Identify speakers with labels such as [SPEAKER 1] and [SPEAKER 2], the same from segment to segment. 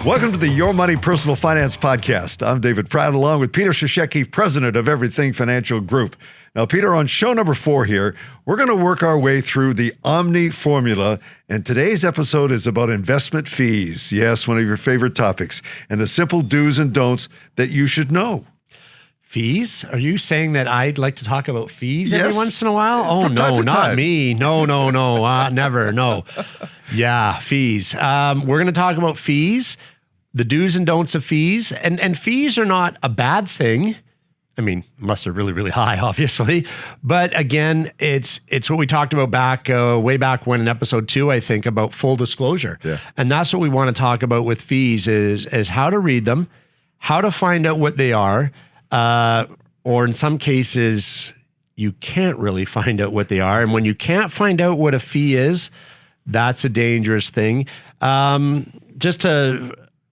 [SPEAKER 1] Welcome to the Your Money Personal Finance Podcast. I'm David Pratt, along with Peter Cishecki, president of Everything Financial Group. Now, Peter, on show number 4 here, we're going to work our way through the Omni formula, and today's episode is about investment fees. Yes, one of your favorite topics, and the simple do's and don'ts that you should know.
[SPEAKER 2] Fees? Are you saying that I'd like to talk about fees every
[SPEAKER 1] Yes.
[SPEAKER 2] once in a while? Oh,
[SPEAKER 1] From time
[SPEAKER 2] no,
[SPEAKER 1] to
[SPEAKER 2] not
[SPEAKER 1] time.
[SPEAKER 2] me. No, never, no. Yeah, fees. We're going to talk about fees, the do's and don'ts of fees. And fees are not a bad thing. I mean, unless they're really, really high, obviously. But again, it's what we talked about way back when in episode 2, I think, about full disclosure.
[SPEAKER 1] Yeah.
[SPEAKER 2] And that's what we want to talk about with fees is how to read them, how to find out what they are, or in some cases, you can't really find out what they are. And when you can't find out what a fee is, that's a dangerous thing. For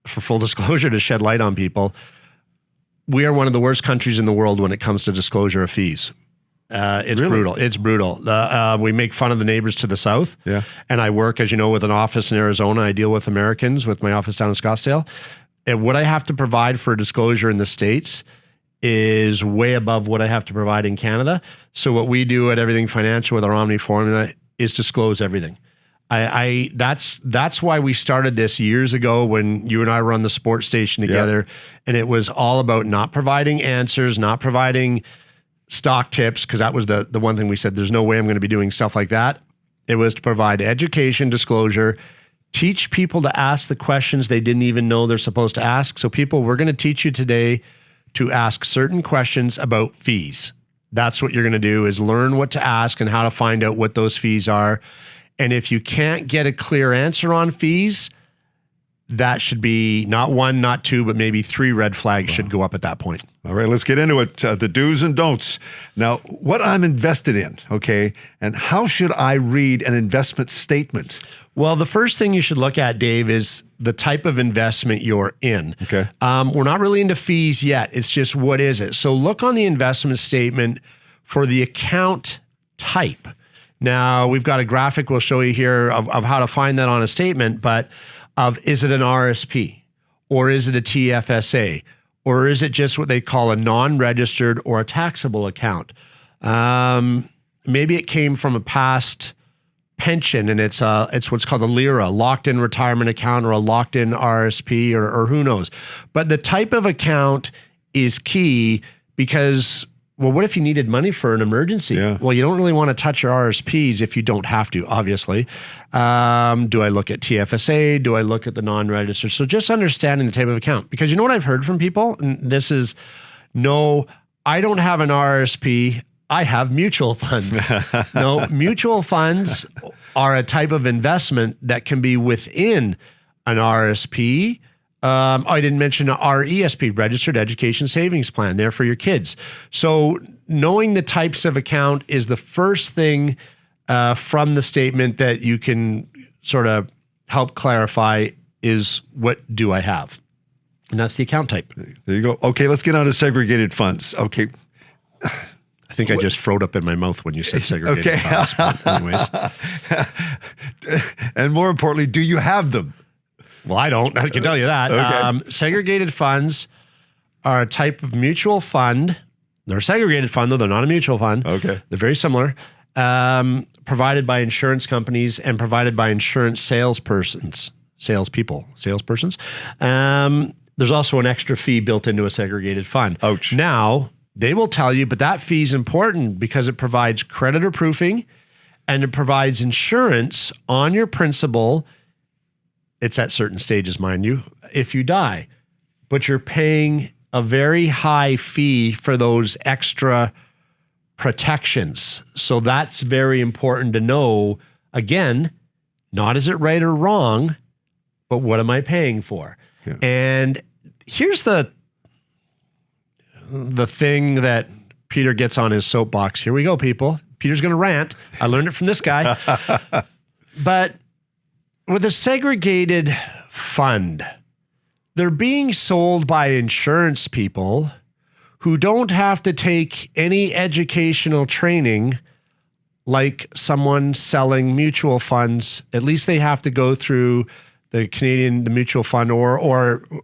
[SPEAKER 2] full disclosure, to shed light on people, we are one of the worst countries in the world when it comes to disclosure of fees. It's
[SPEAKER 1] Really?
[SPEAKER 2] brutal. It's brutal. We make fun of the neighbors to the south.
[SPEAKER 1] Yeah.
[SPEAKER 2] And I work, as you know, with an office in Arizona. I deal with Americans with my office down in Scottsdale. And what I have to provide for disclosure in the States is way above what I have to provide in Canada. So what we do at Everything Financial with our Omni formula is disclose everything. That's why we started this years ago when you and I were on the sports station together, and it was all about not providing answers, not providing stock tips, because that was the one thing we said, there's no way I'm going to be doing stuff like that. It was to provide education, disclosure, teach people to ask the questions they didn't even know they're supposed to ask. So people, we're going to teach you today to ask certain questions about fees. That's what you're going to do, is learn what to ask and how to find out what those fees are. And if you can't get a clear answer on fees, that should be not 1, not 2, but maybe 3 red flags should go up at that point.
[SPEAKER 1] All right, let's get into it. The do's and don'ts. Now, what I'm invested in, okay, and how should I read an investment statement?
[SPEAKER 2] Well, the first thing you should look at, Dave, is the type of investment you're in.
[SPEAKER 1] Okay.
[SPEAKER 2] We're not really into fees yet. It's just, what is it? So look on the investment statement for the account type. Now, we've got a graphic we'll show you here of how to find that on a statement, but is it an RSP, or is it a TFSA, or is it just what they call a non-registered or a taxable account? Maybe it came from a past pension, and it's what's called a LIRA, locked-in retirement account, or a locked-in RSP, or who knows. But the type of account is key because, well, what if you needed money for an emergency?
[SPEAKER 1] Yeah.
[SPEAKER 2] Well, you don't really want to touch your RSPs if you don't have to, obviously. Do I look at TFSA? Do I look at the non-registered? So just understanding the type of account. Because you know what I've heard from people? And this is, no, I don't have an RSP. I have mutual funds. No, mutual funds are a type of investment that can be within an RSP. I didn't mention a RESP, Registered Education Savings Plan, there for your kids. So knowing the types of account is the first thing from the statement that you can sort of help clarify is, what do I have? And that's the account type.
[SPEAKER 1] There you go. Okay, let's get on to segregated funds. Okay.
[SPEAKER 2] I think I just froed up in my mouth when you said segregated
[SPEAKER 1] Okay.
[SPEAKER 2] funds. But anyways.
[SPEAKER 1] And more importantly, do you have them?
[SPEAKER 2] Well, I don't. I can tell you that.
[SPEAKER 1] Okay.
[SPEAKER 2] Segregated funds are a type of mutual fund. They're a segregated fund, though. They're not a mutual fund.
[SPEAKER 1] Okay.
[SPEAKER 2] They're very similar. Provided by insurance companies and provided by insurance salespersons. There's also an extra fee built into a segregated fund.
[SPEAKER 1] Ouch.
[SPEAKER 2] Now, they will tell you, but that fee is important because it provides creditor proofing and it provides insurance on your principal. It's at certain stages, mind you, if you die. But you're paying a very high fee for those extra protections. So that's very important to know. Again, not is it right or wrong, but what am I paying for?
[SPEAKER 1] Yeah.
[SPEAKER 2] And here's the thing that Peter gets on his soapbox. Here we go, people. Peter's going to rant. I learned it from this guy. But with a segregated fund, they're being sold by insurance people who don't have to take any educational training like someone selling mutual funds. At least they have to go through the mutual fund or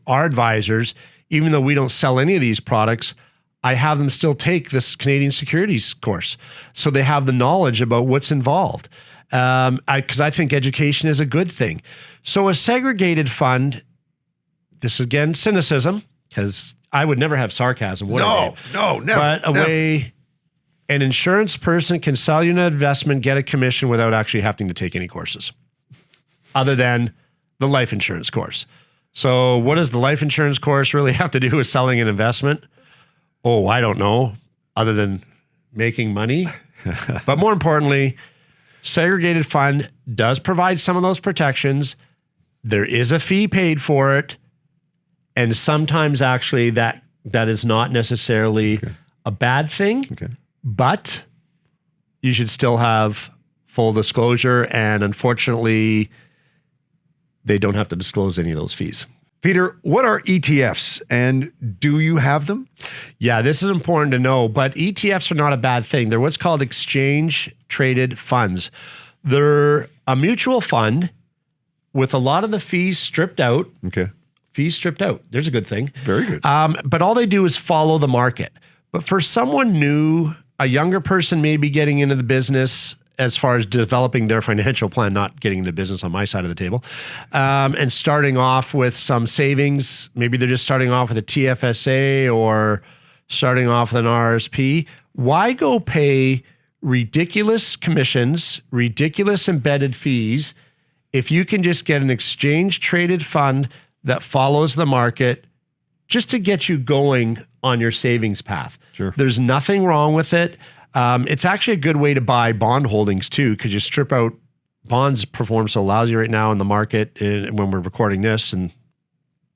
[SPEAKER 2] our advisors, even though we don't sell any of these products, I have them still take this Canadian securities course. So they have the knowledge about what's involved. Because I think education is a good thing. So a segregated fund, this is again, cynicism, because I would never have sarcasm.
[SPEAKER 1] No, never.
[SPEAKER 2] But way an insurance person can sell you an investment, get a commission without actually having to take any courses other than the life insurance course. So what does the life insurance course really have to do with selling an investment? Oh, I don't know, other than making money. But more importantly, segregated fund does provide some of those protections. There is a fee paid for it. And sometimes actually that is not necessarily a bad thing, but you should still have full disclosure. And unfortunately, they don't have to disclose any of those fees.
[SPEAKER 1] Peter, what are ETFs and do you have them?
[SPEAKER 2] Yeah, this is important to know, but ETFs are not a bad thing. They're what's called exchange traded funds. They're a mutual fund with a lot of the fees stripped out.
[SPEAKER 1] Okay.
[SPEAKER 2] Fees stripped out. There's a good thing.
[SPEAKER 1] Very good.
[SPEAKER 2] But all they do is follow the market. But for someone new, a younger person maybe getting into the business as far as developing their financial plan, not getting into business on my side of the table, and starting off with some savings. Maybe they're just starting off with a TFSA or starting off with an RSP. Why go pay ridiculous commissions, ridiculous embedded fees, if you can just get an exchange traded fund that follows the market just to get you going on your savings path?
[SPEAKER 1] Sure.
[SPEAKER 2] There's nothing wrong with it. It's actually a good way to buy bond holdings too, because you strip out bonds perform so lousy right now in the market when we're recording this, and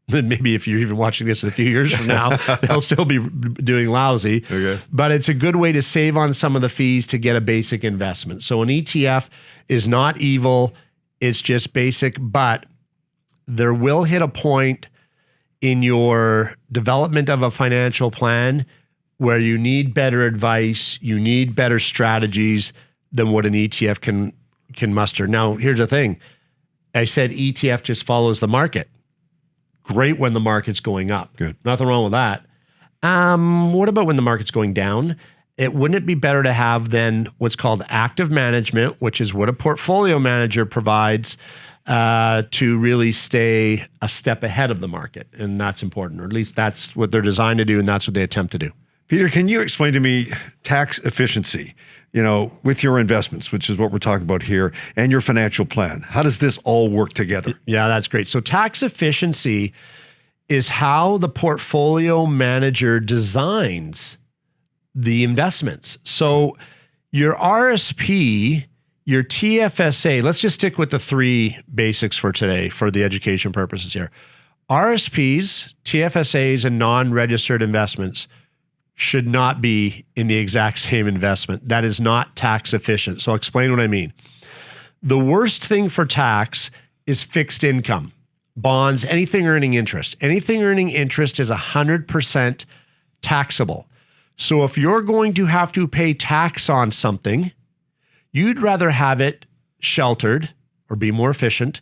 [SPEAKER 2] maybe if you're even watching this in a few years from now, they'll still be doing lousy.
[SPEAKER 1] Okay.
[SPEAKER 2] But it's a good way to save on some of the fees to get a basic investment. So an ETF is not evil. It's just basic, but there will hit a point in your development of a financial plan where you need better advice, you need better strategies than what an ETF can muster. Now, here's the thing. I said ETF just follows the market. Great when the market's going up.
[SPEAKER 1] Good.
[SPEAKER 2] Nothing wrong with that. What about when the market's going down? Wouldn't it be better to have then what's called active management, which is what a portfolio manager provides to really stay a step ahead of the market? And that's important, or at least that's what they're designed to do, and that's what they attempt to do.
[SPEAKER 1] Peter, can you explain to me tax efficiency, with your investments, which is what we're talking about here, and your financial plan? How does this all work together?
[SPEAKER 2] Yeah, that's great. So tax efficiency is how the portfolio manager designs the investments. So your RSP, your TFSA, let's just stick with the three basics for today for the education purposes here. RSPs, TFSAs, and non-registered investments should not be in the exact same investment. That is not tax efficient. So I'll explain what I mean. The worst thing for tax is fixed income, bonds, anything earning interest. Anything earning interest is 100% taxable. So if you're going to have to pay tax on something, you'd rather have it sheltered or be more efficient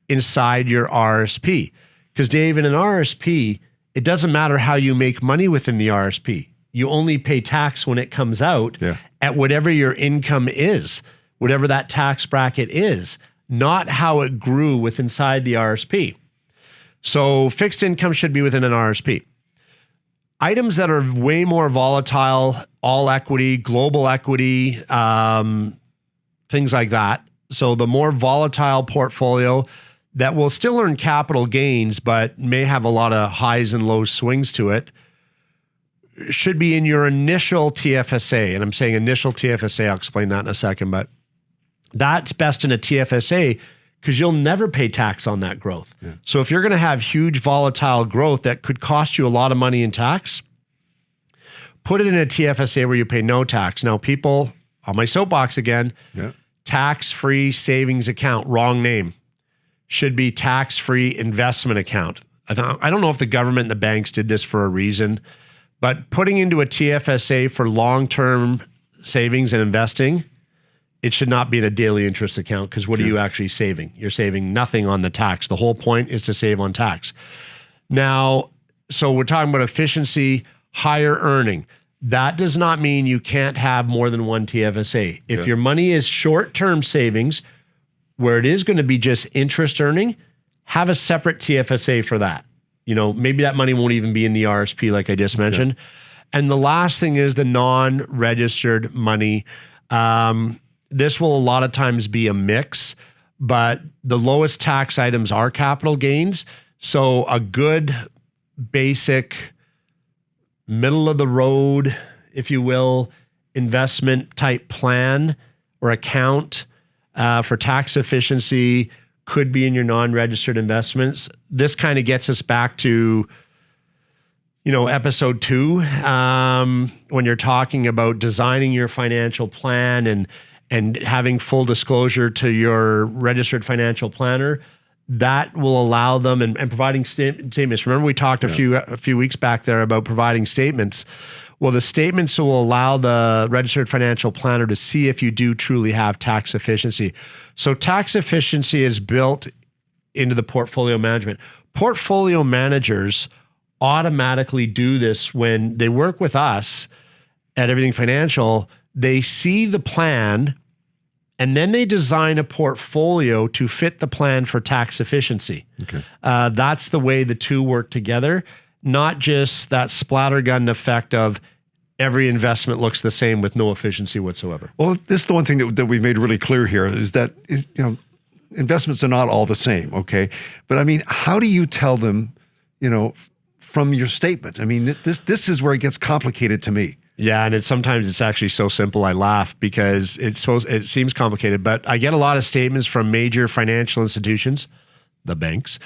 [SPEAKER 2] inside your RSP. Because Dave, in an RSP, it doesn't matter how you make money within the RSP. You only pay tax when it comes out at whatever your income is, whatever that tax bracket is, not how it grew with inside the RSP. So fixed income should be within an RSP. Items that are way more volatile, all equity, global equity, things like that. So the more volatile portfolio that will still earn capital gains, but may have a lot of highs and low swings to it, should be in your initial TFSA. And I'm saying initial TFSA, I'll explain that in a second, but that's best in a TFSA because you'll never pay tax on that growth. Yeah. So if you're going to have huge volatile growth that could cost you a lot of money in tax, put it in a TFSA where you pay no tax. Now, people, on my soapbox again, tax-free savings account, wrong name. Should be tax-free investment account. I don't know if the government and the banks did this for a reason, but putting into a TFSA for long-term savings and investing it should not be in a daily interest account, because what are you actually saving? You're saving nothing on the tax. The whole point is to save on tax. Now, so we're talking about efficiency, higher earning. That does not mean you can't have more than one TFSA. If your money is short-term savings, where it is going to be just interest earning, have a separate TFSA for that. You know, maybe that money won't even be in the RSP like I just mentioned. And the last thing is the non-registered money. This will a lot of times be a mix, but the lowest tax items are capital gains. So a good basic middle of the road, if you will, investment type plan or account for tax efficiency could be in your non-registered investments. This kind of gets us back to, you know, episode 2, when you're talking about designing your financial plan and having full disclosure to your registered financial planner. That will allow them and providing statements. Remember, we talked a few weeks back there about providing statements. Well, the statements will allow the registered financial planner to see if you do truly have tax efficiency. So tax efficiency is built into the portfolio management. Portfolio managers automatically do this when they work with us at Everything Financial. They see the plan, and then they design a portfolio to fit the plan for tax efficiency.
[SPEAKER 1] Okay.
[SPEAKER 2] That's the way the two work together, not just that splattergun effect of every investment looks the same with no efficiency whatsoever.
[SPEAKER 1] Well, this is the one thing that we've made really clear here is that, you know, investments are not all the same, okay? But I mean, how do you tell them, you know, from your statement? I mean, this is where it gets complicated to me.
[SPEAKER 2] Yeah, and sometimes it's actually so simple I laugh because it seems complicated, but I get a lot of statements from major financial institutions, the banks,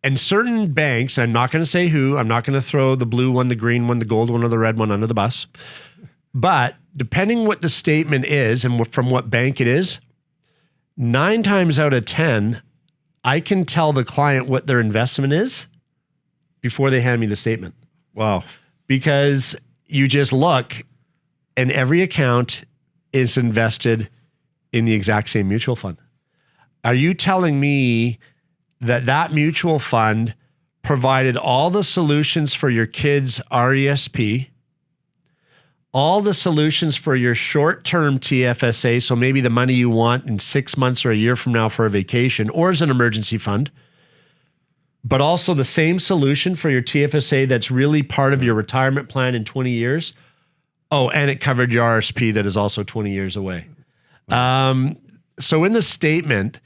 [SPEAKER 2] and certain banks, I'm not going to say who, I'm not going to throw the blue one, the green one, the gold one, or the red one under the bus, but depending what the statement is and from what bank it is, 9 times out of 10, I can tell the client what their investment is before they hand me the statement.
[SPEAKER 1] Wow.
[SPEAKER 2] Because you just look and every account is invested in the exact same mutual fund. Are you telling me that that mutual fund provided all the solutions for your kids' RESP, all the solutions for your short-term TFSA, so maybe the money you want in 6 months or a year from now for a vacation or as an emergency fund, but also the same solution for your TFSA that's really part of your retirement plan in 20 years? Oh, and it covered your RSP that is also 20 years away. So in the statement,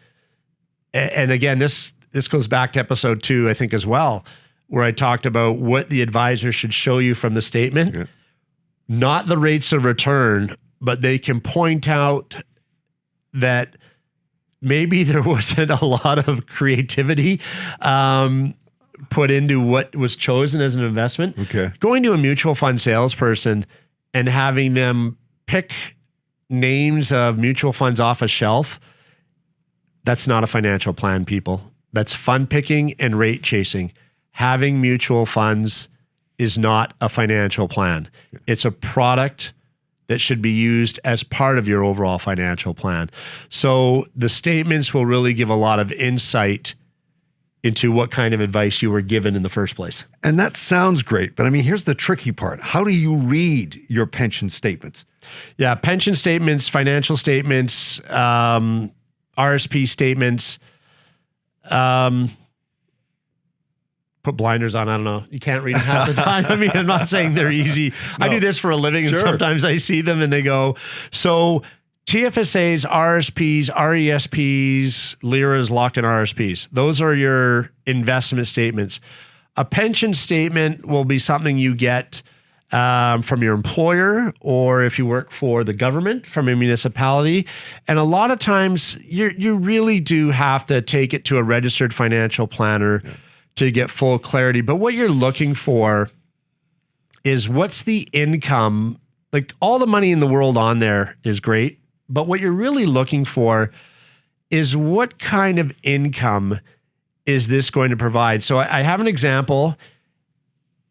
[SPEAKER 2] and again, this goes back to episode 2, I think, as well, where I talked about what the advisor should show you from the statement. Yeah. Not the rates of return, but they can point out that maybe there wasn't a lot of creativity put into what was chosen as an investment.
[SPEAKER 1] Okay.
[SPEAKER 2] Going to a mutual fund salesperson and having them pick names of mutual funds off a shelf, that's not a financial plan, people. That's fund picking and rate chasing. Having mutual funds is not a financial plan. It's a product that should be used as part of your overall financial plan. So the statements will really give a lot of insight into what kind of advice you were given in the first place.
[SPEAKER 1] And that sounds great, but I mean, here's the tricky part. How do you read your pension statements?
[SPEAKER 2] Yeah, pension statements, financial statements, RSP statements, put blinders on. I don't know. You can't read them half the time. I mean, I'm not saying they're easy. No. I do this for a living, and sometimes I see them and they go, so TFSAs, RSPs, RESPs, LIRAs, locked-in RSPs. Those are your investment statements. A pension statement will be something you get from your employer, or if you work for the government, from a municipality. And a lot of times you really do have to take it to a registered financial planner to get full clarity. But what you're looking for is what's the income. Like, all the money in the world on there is great, but what you're really looking for is what kind of income is this going to provide? So I have an example.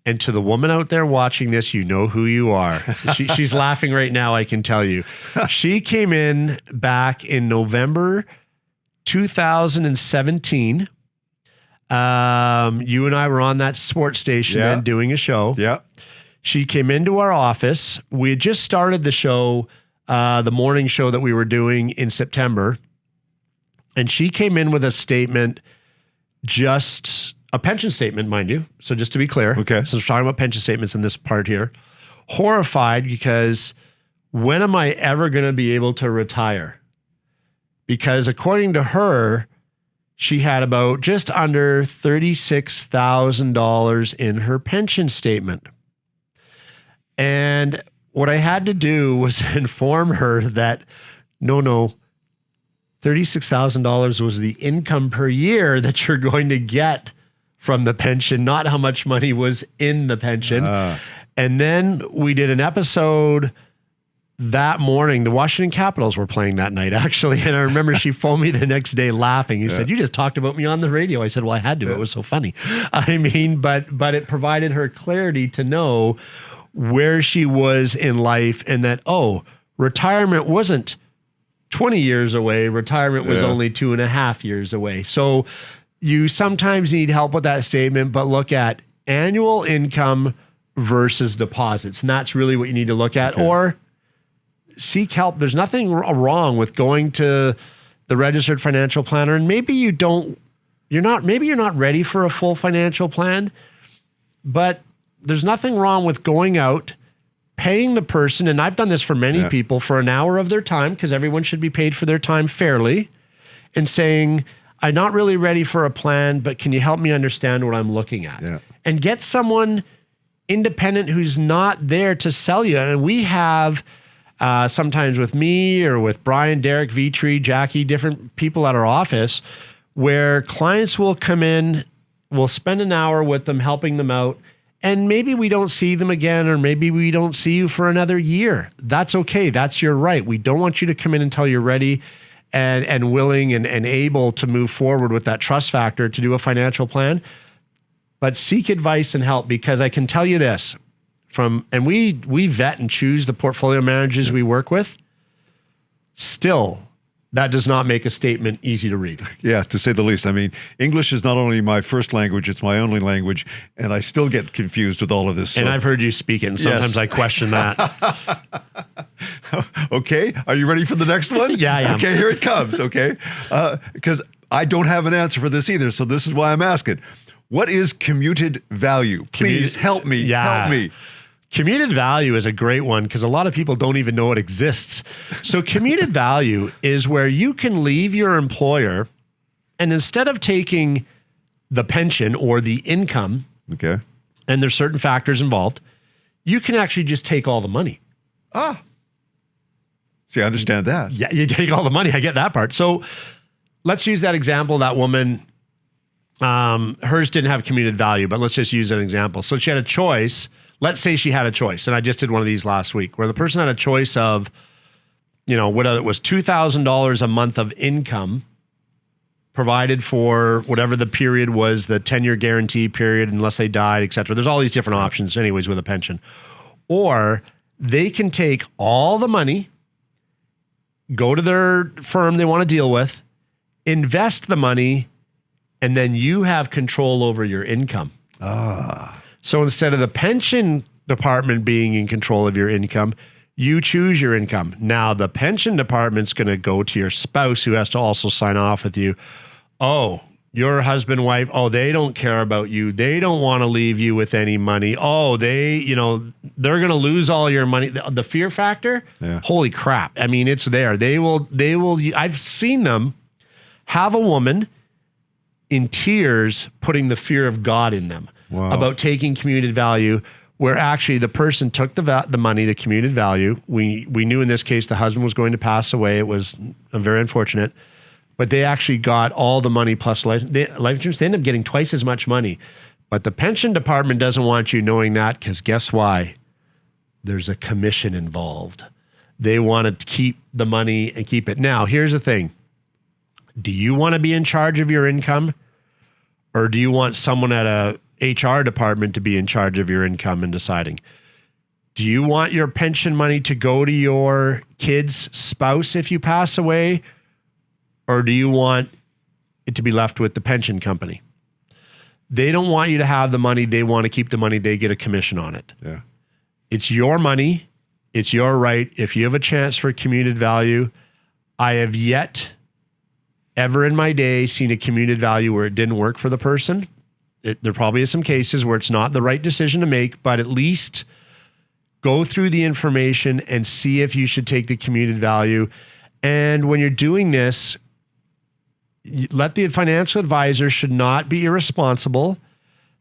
[SPEAKER 2] And to the woman out there watching this, you know who you are. She's laughing right now, I can tell you. She came in back in November 2017. You and I were on that sports station then doing a show.
[SPEAKER 1] Yeah.
[SPEAKER 2] She came into our office. We had just started the show, the morning show that we were doing in September. And she came in with a statement, just a pension statement, mind you. So just to be clear,
[SPEAKER 1] okay.
[SPEAKER 2] So we're talking about pension statements in this part here. Horrified because when am I ever going to be able to retire? Because according to her, she had about just under $36,000 in her pension statement. And what I had to do was inform her that no, $36,000 was the income per year that you're going to get from the pension, not how much money was in the pension. And then we did an episode that morning. The Washington Capitals were playing that night, actually. And I remember she phoned me the next day laughing. He said, "You just talked about me on the radio." I said, "Well, I had to. It was so funny." I mean, but it provided her clarity to know where she was in life and that, retirement wasn't 20 years away. Retirement was only 2.5 years away. So you sometimes need help with that statement, but look at annual income versus deposits. And that's really what you need to look at. Okay. Or seek help. There's nothing wrong with going to the registered financial planner. And maybe you're not ready for a full financial plan, but there's nothing wrong with going out, paying the person, and I've done this for many people, for an hour of their time, because everyone should be paid for their time fairly, and saying, "I'm not really ready for a plan, but can you help me understand what I'm looking at?" Yeah. And get someone independent who's not there to sell you. And we have sometimes with me or with Brian, Derek, Vitri, Jackie, different people at our office, where clients will come in, we'll spend an hour with them, helping them out, and maybe we don't see them again, or maybe we don't see you for another year. That's okay. That's your right. We don't want you to come in until you're ready and willing and able to move forward with that trust factor to do a financial plan. But seek advice and help, because I can tell you this, and we vet and choose the portfolio managers we work with. Still, that does not make a statement easy to read.
[SPEAKER 1] Yeah, to say the least. I mean, English is not only my first language, it's my only language, and I still get confused with all of this.
[SPEAKER 2] And I've heard you speak it, and sometimes I question that.
[SPEAKER 1] Okay, are you ready for the next one?
[SPEAKER 2] Yeah, I am.
[SPEAKER 1] Okay, here it comes, okay? Because I don't have an answer for this either, so this is why I'm asking. What is commuted value? Please help me, help me.
[SPEAKER 2] Commuted value is a great one because a lot of people don't even know it exists. So commuted value is where you can leave your employer, and instead of taking the pension or the income, and there's certain factors involved, you can actually just take all the money.
[SPEAKER 1] See, I understand that.
[SPEAKER 2] Yeah, you take all the money. I get that part. So let's use that example. That woman, hers didn't have commuted value, but let's just use an example. So she had a choice. Let's say she had a choice, and I just did one of these last week, where the person had a choice of, whether it was $2,000 a month of income provided for whatever the period was, the 10-year guarantee period, unless they died, et cetera. There's all these different options anyways with a pension. Or they can take all the money, go to their firm they want to deal with, invest the money, and then you have control over your income. So instead of the pension department being in control of your income, you choose your income. Now, the pension department's going to go to your spouse, who has to also sign off with you. Oh, your husband, wife, they don't care about you. They don't want to leave you with any money. They're going to lose all your money. The fear factor, holy crap. I mean, it's there. They will, I've seen them have a woman in tears putting the fear of God in them. Wow. About taking commuted value, where actually the person took the money, the commuted value. We knew in this case the husband was going to pass away. It was very unfortunate, but they actually got all the money plus life insurance. They end up getting twice as much money, but the pension department doesn't want you knowing that, because guess why? There's a commission involved. They want to keep the money and keep it. Now, here's the thing. Do you want to be in charge of your income, or do you want someone at HR department to be in charge of your income and deciding. Do you want your pension money to go to your kid's spouse if you pass away? Or do you want it to be left with the pension company? They don't want you to have the money. They want to keep the money. They get a commission on it.
[SPEAKER 1] Yeah.
[SPEAKER 2] It's your money. It's your right. If you have a chance for commuted value, I have yet ever in my day seen a commuted value where it didn't work for the person. There probably is some cases where it's not the right decision to make, but at least go through the information and see if you should take the commuted value. And when you're doing this, let the financial advisor should not be irresponsible.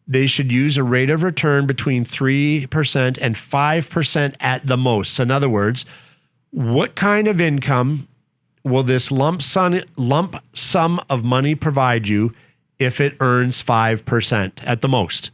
[SPEAKER 2] They should use a rate of return between 3% and 5% at the most. In other words, what kind of income will this lump sum of money provide you if it earns 5% at the most?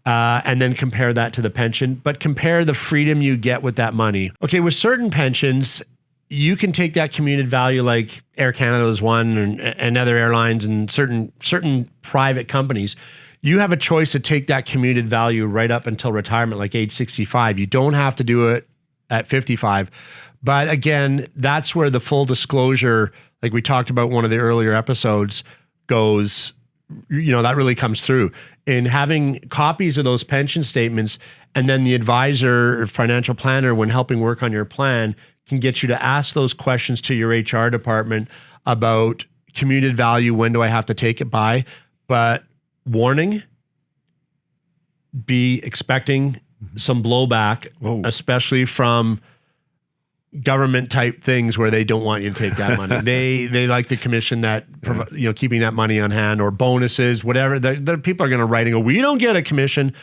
[SPEAKER 2] And then compare that to the pension, but compare the freedom you get with that money. Okay, with certain pensions, you can take that commuted value, like Air Canada is one, and other airlines and certain private companies. You have a choice to take that commuted value right up until retirement, like age 65. You don't have to do it at 55. But again, that's where the full disclosure, like we talked about one of the earlier episodes, goes, that really comes through. In having copies of those pension statements, and then the advisor or financial planner, when helping work on your plan, can get you to ask those questions to your HR department about commuted value. When do I have to take it by? But warning, be expecting some blowback, especially from government type things where they don't want you to take that money. They like the commission that, keeping that money on hand, or bonuses, whatever. The people are going to write and go, we don't get a commission.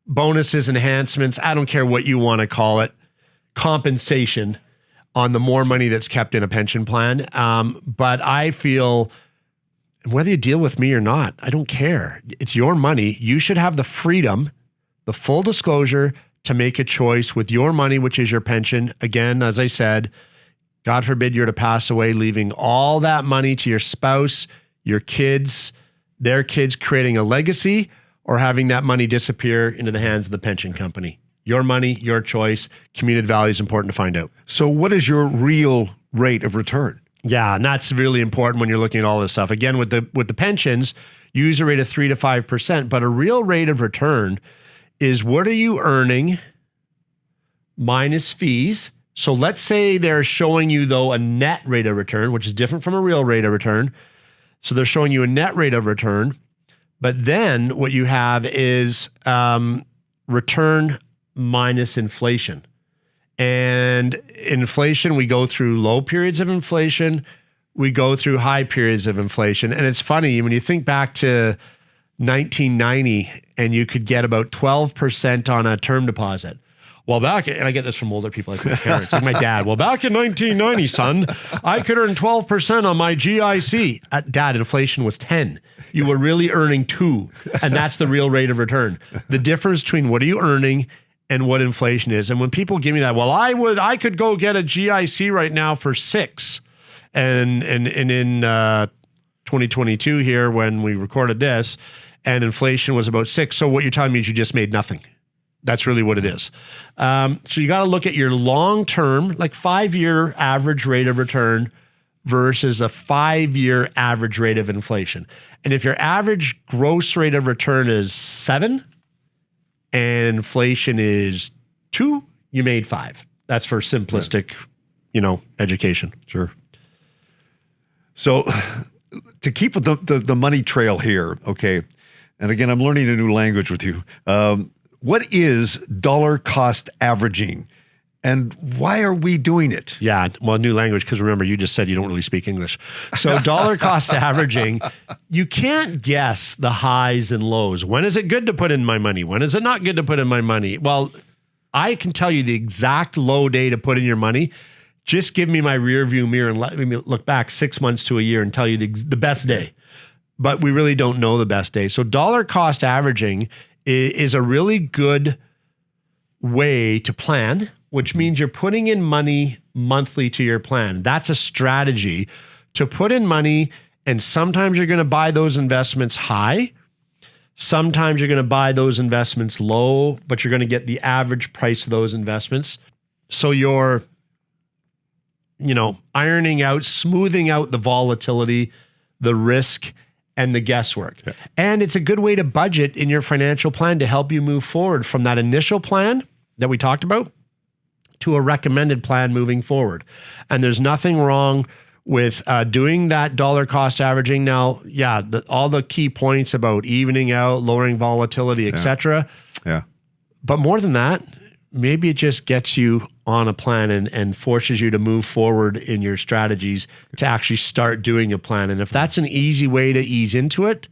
[SPEAKER 2] Bonuses, enhancements, I don't care what you want to call it, compensation on the more money that's kept in a pension plan. But I feel, whether you deal with me or not, I don't care. It's your money. You should have the freedom, the full disclosure to make a choice with your money, which is your pension. Again, as I said, God forbid you're to pass away, leaving all that money to your spouse, your kids, their kids, creating a legacy, or having that money disappear into the hands of the pension company. Your money, your choice. Commuted value is important to find out.
[SPEAKER 1] So what is your real rate of return?
[SPEAKER 2] Yeah, and that's really important when you're looking at all this stuff. Again, with the pensions, use a rate of 3 to 5%, but a real rate of return is what are you earning minus fees. So let's say they're showing you, though, a net rate of return, which is different from a real rate of return. So they're showing you a net rate of return. But then what you have is return minus inflation. And inflation, we go through low periods of inflation. We go through high periods of inflation. And it's funny, when you think back to 1990 and you could get about 12% on a term deposit. Well, and I get this from older people, like my parents, like my dad. Well, back in 1990, son, I could earn 12% on my GIC. Dad, inflation was 10. You were really earning 2, and that's the real rate of return. The difference between what are you earning and what inflation is. And when people give me that, well, I could go get a GIC right now for 6. And in 2022 here, when we recorded this, and inflation was about 6. So what you're telling me is you just made nothing. That's really what it is. So you got to look at your long-term, like 5-year average rate of return versus a 5-year average rate of inflation. And if your average gross rate of return is 7 and inflation is 2, you made 5. That's for simplistic, education.
[SPEAKER 1] Sure. So to keep with the money trail here, okay, and again, I'm learning a new language with you. What is dollar cost averaging, and why are we doing it?
[SPEAKER 2] Yeah, well, new language, because remember, you just said you don't really speak English. So dollar cost averaging, you can't guess the highs and lows. When is it good to put in my money? When is it not good to put in my money? Well, I can tell you the exact low day to put in your money. Just give me my rear view mirror and let me look back 6 months to a year and tell you the best day. But we really don't know the best day. So dollar cost averaging is a really good way to plan, which means you're putting in money monthly to your plan. That's a strategy to put in money, and sometimes you're going to buy those investments high. Sometimes you're going to buy those investments low, but you're going to get the average price of those investments. So you're, ironing out, smoothing out the volatility, the risk, and the guesswork. Yeah. And it's a good way to budget in your financial plan to help you move forward from that initial plan that we talked about to a recommended plan moving forward. And there's nothing wrong with doing that dollar cost averaging. Now, all the key points about evening out, lowering volatility, etc.
[SPEAKER 1] Yeah.
[SPEAKER 2] But more than that, maybe it just gets you on a plan and forces you to move forward in your strategies to actually start doing a plan. And if that's an easy way to ease into it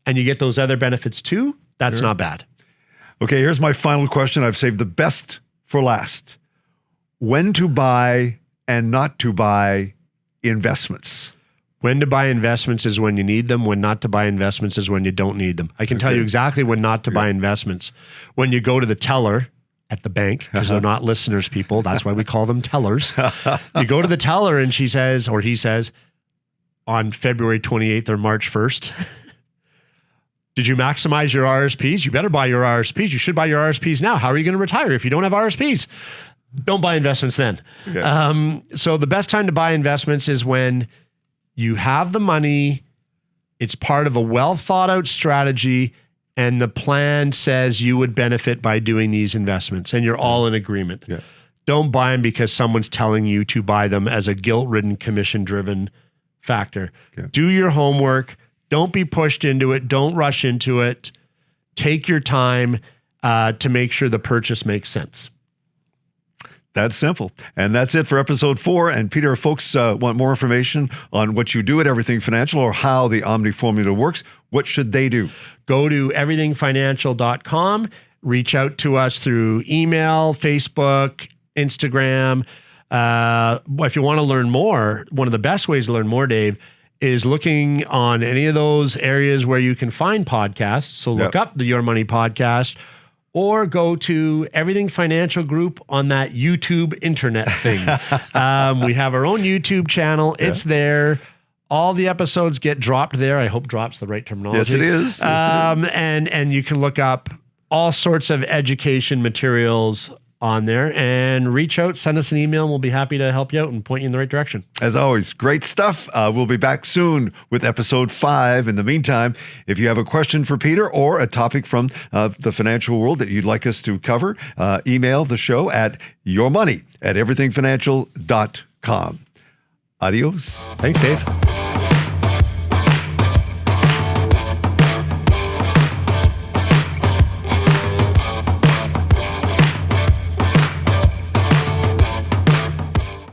[SPEAKER 2] and you get those other benefits too, that's not bad.
[SPEAKER 1] Okay, here's my final question. I've saved the best for last. When to buy and not to buy investments?
[SPEAKER 2] When to buy investments is when you need them. When not to buy investments is when you don't need them. I can tell you exactly when not to buy investments. When you go to the teller at the bank, because they're not listeners, people. That's why we call them tellers. You go to the teller and she says, or he says, on February 28th or March 1st, did you maximize your RSPs? You better buy your RSPs. You should buy your RSPs now. How are you going to retire if you don't have RSPs? Don't buy investments then. Okay. So the best time to buy investments is when you have the money, it's part of a well thought out strategy, and the plan says you would benefit by doing these investments, and you're all in agreement. Yeah. Don't buy them because someone's telling you to buy them as a guilt-ridden, commission-driven factor. Yeah. Do your homework. Don't be pushed into it. Don't rush into it. Take your time to make sure the purchase makes sense.
[SPEAKER 1] That's simple. And that's it for episode 4. And Peter, if folks want more information on what you do at Everything Financial or how the Omni formula works, what should they do?
[SPEAKER 2] Go to everythingfinancial.com. Reach out to us through email, Facebook, Instagram. If you want to learn more, one of the best ways to learn more, Dave, is looking on any of those areas where you can find podcasts. So look up the Your Money podcast, or go to Everything Financial Group on that YouTube internet thing. We have our own YouTube channel. It's there. All the episodes get dropped there. I hope drop's the right terminology.
[SPEAKER 1] Yes, it is.
[SPEAKER 2] And you can look up all sorts of education materials on there and reach out, send us an email, and we'll be happy to help you out and point you in the right direction.
[SPEAKER 1] As always, great stuff. We'll be back soon with episode 5. In the meantime, if you have a question for Peter or a topic from the financial world that you'd like us to cover, email the show at yourmoney@everythingfinancial.com. Adios.
[SPEAKER 2] Thanks, Dave.